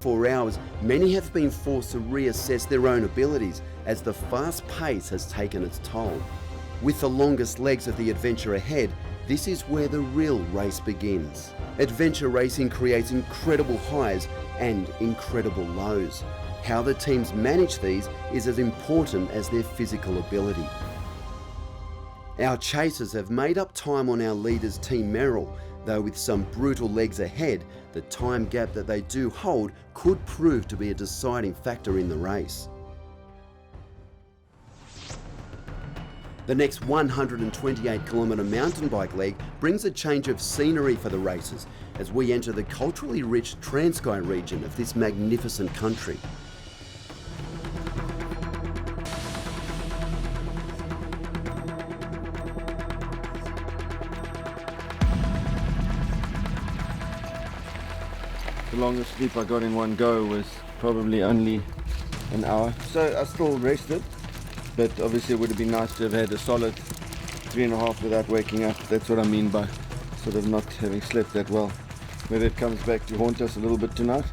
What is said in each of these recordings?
4 hours, many have been forced to reassess their own abilities as the fast pace has taken its toll. With the longest legs of the adventure ahead, this is where the real race begins. Adventure racing creates incredible highs and incredible lows. How the teams manage these is as important as their physical ability. Our chasers have made up time on our leaders Team Merrill, though with some brutal legs ahead, the time gap that they do hold could prove to be a deciding factor in the race. The next 128-kilometre mountain bike leg brings a change of scenery for the racers as we enter the culturally rich Transkei region of this magnificent country. The longest sleep I got in one go was probably only an hour. So I still rested, but obviously it would have been nice to have had a solid 3.5 without waking up. That's what I mean by sort of not having slept that well. Whether it comes back to haunt us a little bit tonight,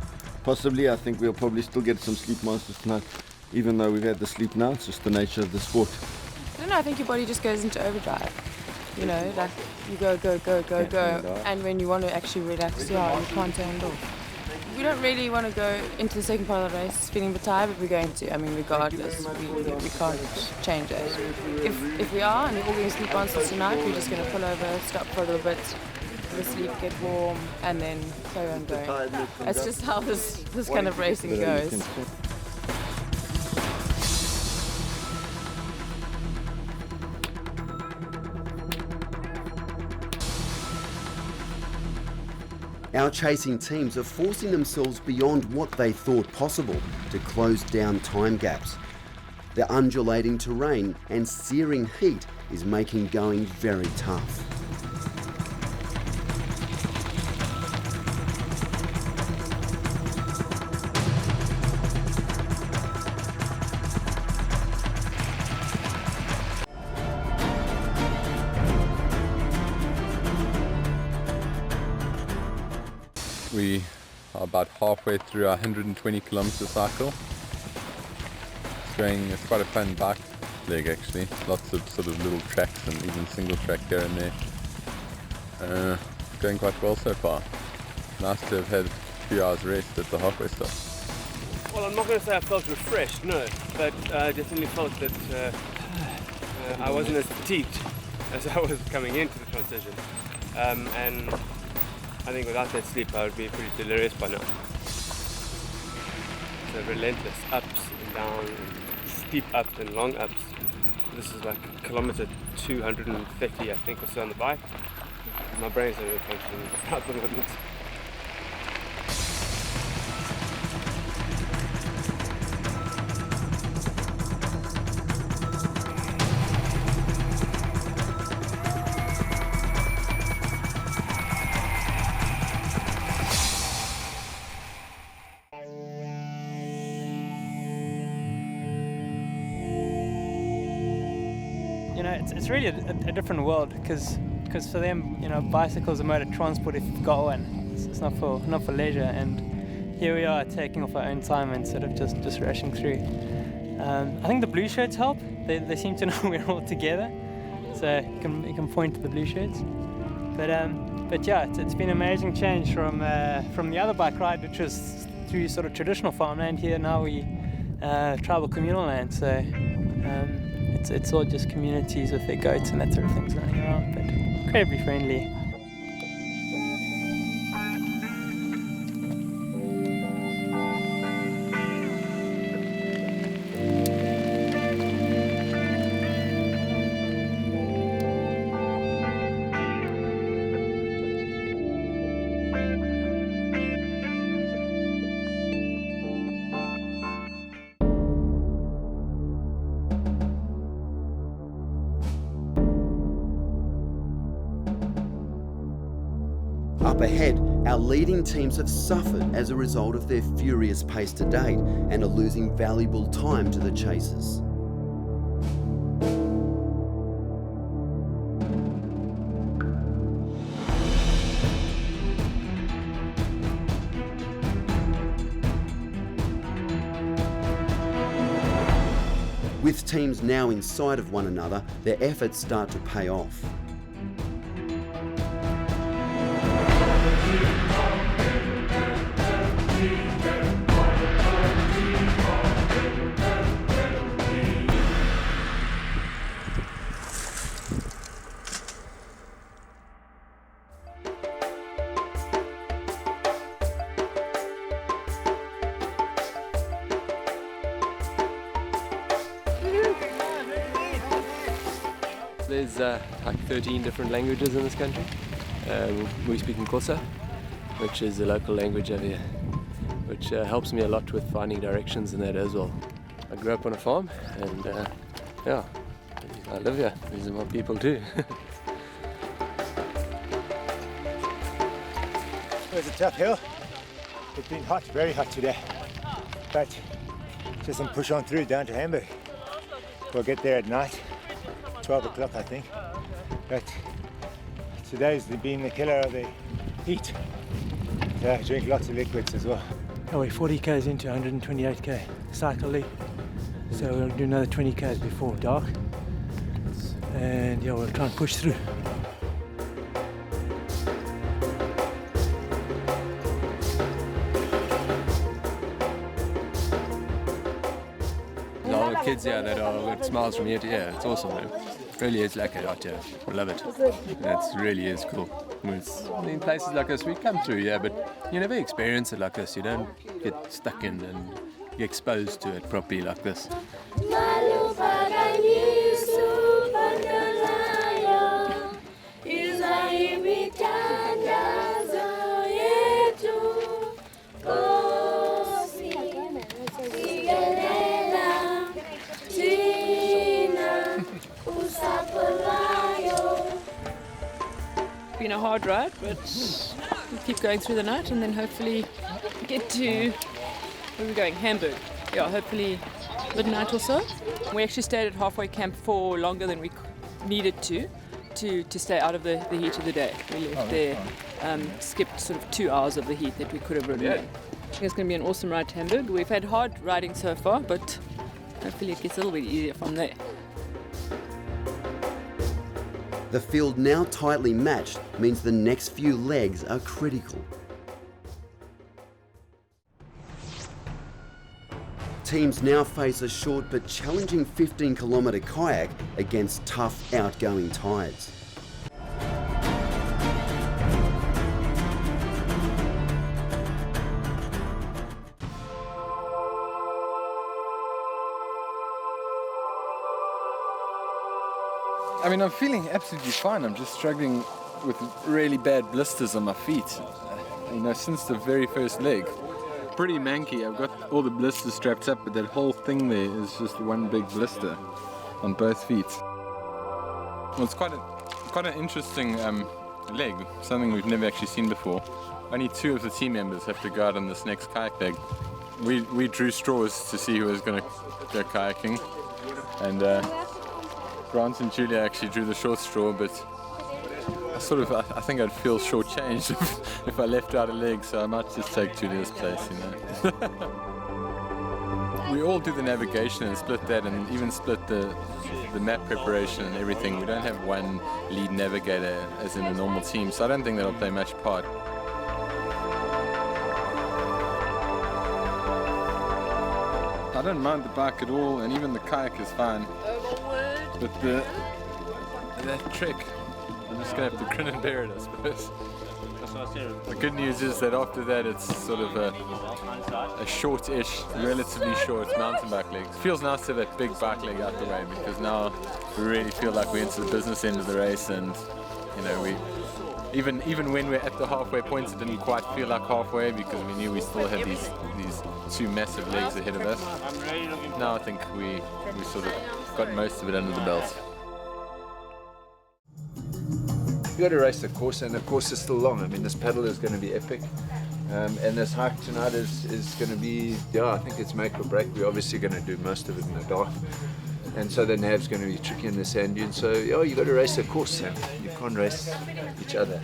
possibly. I think we'll probably still get some sleep monsters tonight, even though we've had the sleep now. It's just the nature of the sport. I don't know, I think your body just goes into overdrive. You know, like you go, and when you want to actually relax, you can't handle. We don't really want to go into the second part of the race feeling the tired, but we're going to. I mean, regardless, we can't change it. If we are, and we're all going to sleep monsters tonight, we're just going to pull over, stop for a little bit, sleep, get warm, and then carry on going. That's just how this kind of racing goes. Our chasing teams are forcing themselves beyond what they thought possible to close down time gaps. The undulating terrain and searing heat is making going very tough. We are about halfway through our 120 kilometer cycle. It's quite a fun bike leg actually. Lots of sort of little tracks and even single track here and there. Going quite well so far. Nice to have had a few hours rest at the halfway stop. Well, I'm not going to say I felt refreshed, no, but I definitely felt that I wasn't as fatigued as I was coming into the transition. And I think without that sleep I would be pretty delirious by now. The relentless ups and downs, and steep ups and long ups. This is like kilometer 250 I think or so on the bike. My brain's not really functioning at the moment. You know, it's really a different world because for them, you know, bicycle's a mode of transport if you've got one. It's not for leisure, and here we are taking off our own time and sort of just rushing through. I think the blue shirts help. They seem to know we're all together, so you can point to the blue shirts. But yeah, it's been an amazing change from the other bike ride, which was through sort of traditional farmland. Here now we tribal communal land, so. It's all just communities with their goats and that sort of things running around, but incredibly friendly. Up ahead, our leading teams have suffered as a result of their furious pace to date and are losing valuable time to the chasers. With teams now inside of one another, their efforts start to pay off. There's like 13 different languages in this country. We speak in Xhosa, which is the local language over here, which helps me a lot with finding directions and that as well. I grew up on a farm and yeah, I live here. These are my people too. It's a tough hill. It's been hot, very hot today. But just some push on through down to Hamburg. We'll get there at night. 12 o'clock, I think. But today's been the killer of the heat. So I drink lots of liquids as well. Oh, we're 40 k's into 128k cycle lead. So we'll do another 20 k's before dark. And yeah, we'll try and push through. A lot of kids here that are with smiles from ear to ear. It's awesome, man. It really is like it out here. I love it. It really is cool. In places like this, we come through, yeah, but you never experience it like this. You don't get stuck in and get exposed to it properly like this. Been a hard ride, but we'll keep going through the night and then hopefully get to, where are we going? Hamburg. Yeah, hopefully midnight or so. We actually stayed at halfway camp for longer than we needed to stay out of the heat of the day. We left there, skipped sort of 2 hours of the heat that we could have ridden in. I think it's going to be an awesome ride to Hamburg. We've had hard riding so far, but hopefully it gets a little bit easier from there. The field, now tightly matched, means the next few legs are critical. Teams now face a short but challenging 15-kilometre kayak against tough outgoing tides. I mean, I'm feeling absolutely fine. I'm just struggling with really bad blisters on my feet. You know, since the very first leg. Pretty manky. I've got all the blisters strapped up, but that whole thing there is just one big blister on both feet. Well, it's quite an interesting leg, something we've never actually seen before. Only 2 of the team members have to go out on this next kayak leg. We drew straws to see who was going to go kayaking, and Grant and Julia actually drew the short straw, but I think I'd feel shortchanged if I left out a leg, so I might just take Julia's place, you know. We all do the navigation and split that, and even split the map preparation and everything. We don't have one lead navigator as in a normal team, so I don't think that'll play much part. I don't mind the bike at all, and even the kayak is fine. But that trick, I'm just going to have to grin and bear it, I suppose. The good news is that after that it's sort of a short-ish, relatively short mountain bike leg. It feels nice to have that big bike leg out the way, because now we really feel like we're into the business end of the race, and you know, even when we're at the halfway point, it didn't quite feel like halfway, because we knew we still had these 2 massive legs ahead of us. Now I think we sort of got most of it under the belt. You got to race the course, and the course is still long. I mean, this paddle is going to be epic, and this hike tonight is going to be, yeah, I think it's make or break. We're obviously going to do most of it in the dark, and so the nav's going to be tricky in the sand dunes. So yeah, you got to race the course, Sam. You can't race each other.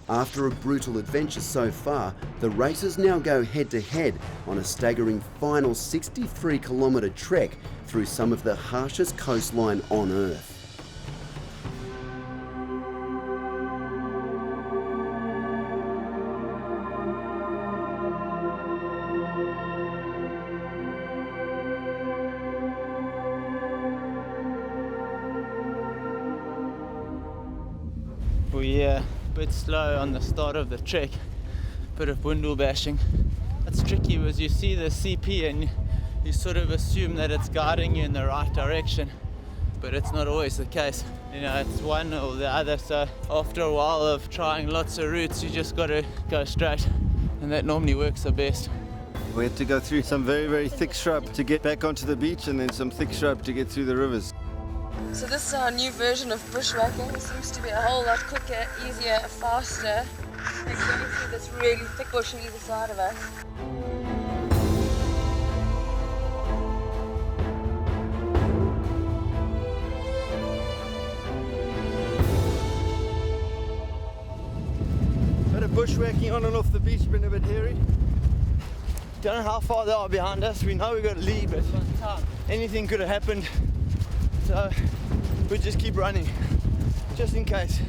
After a brutal adventure so far, the racers now go head-to-head on a staggering final 63-kilometre trek through some of the harshest coastline on Earth. We're a bit slow on the start of the trek, bit of windwall bashing. What's tricky was you see the CP and you sort of assume that it's guiding you in the right direction, but it's not always the case. You know, it's one or the other, so after a while of trying lots of routes, you just got to go straight, and that normally works the best. We had to go through some very, very thick shrub to get back onto the beach, and then some thick shrub to get through the rivers. So this is our new version of bushwhacking. It seems to be a whole lot quicker, easier, faster. Like going through this really thick bush on either side of us. Bit of bushwhacking on and off the beach, been a bit hairy. Don't know how far they are behind us. We know we got to leave, but anything could have happened. So we just keep running, just in case.